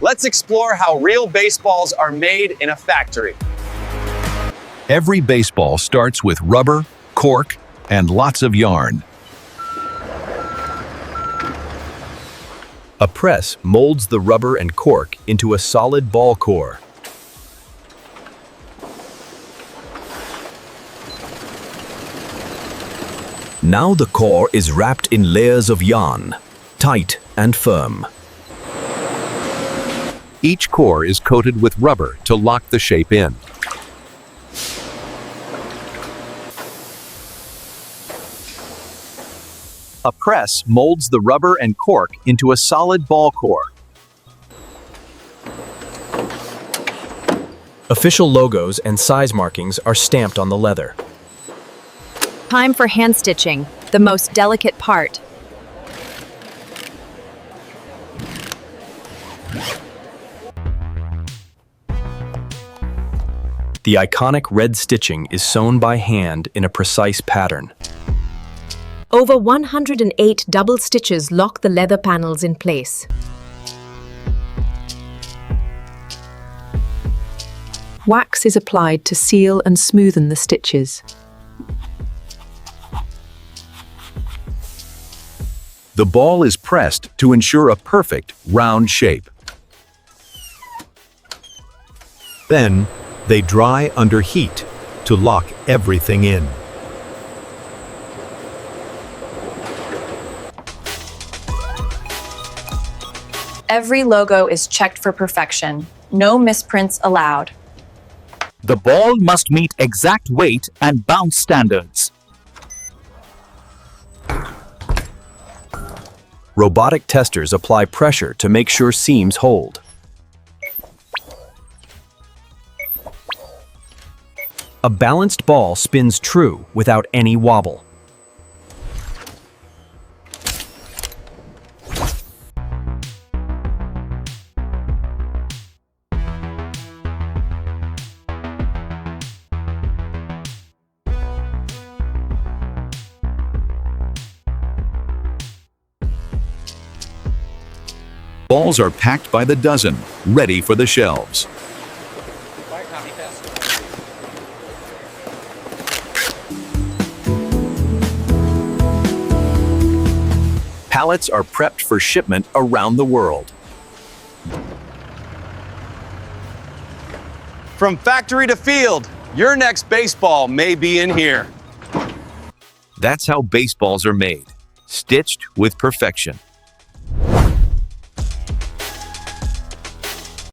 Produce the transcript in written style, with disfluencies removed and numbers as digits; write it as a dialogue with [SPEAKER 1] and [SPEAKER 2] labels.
[SPEAKER 1] Let's explore how real baseballs are made in a factory.
[SPEAKER 2] Every baseball starts with rubber, cork, and lots of yarn. A press molds the rubber and cork into a solid ball core. Now the core is wrapped in layers of yarn, tight and firm. Each core is coated with rubber to lock the shape in. A press molds the rubber and cork into a solid ball core.
[SPEAKER 3] Official logos and size markings are stamped on the leather.
[SPEAKER 4] Time for hand stitching, the most delicate part.
[SPEAKER 3] The iconic red stitching is sewn by hand in a precise pattern.
[SPEAKER 4] Over 108 double stitches lock the leather panels in place. Wax is applied to seal and smoothen the stitches.
[SPEAKER 2] The ball is pressed to ensure a perfect round shape. Then, they dry under heat to lock everything in.
[SPEAKER 5] Every logo is checked for perfection. No misprints allowed.
[SPEAKER 6] The ball must meet exact weight and bounce standards.
[SPEAKER 3] Robotic testers apply pressure to make sure seams hold. A balanced ball spins true without any wobble.
[SPEAKER 2] Balls are packed by the dozen, ready for the shelves. Pallets are prepped for shipment around the world.
[SPEAKER 1] From factory to field, your next baseball may be in here.
[SPEAKER 2] That's how baseballs are made, stitched with perfection.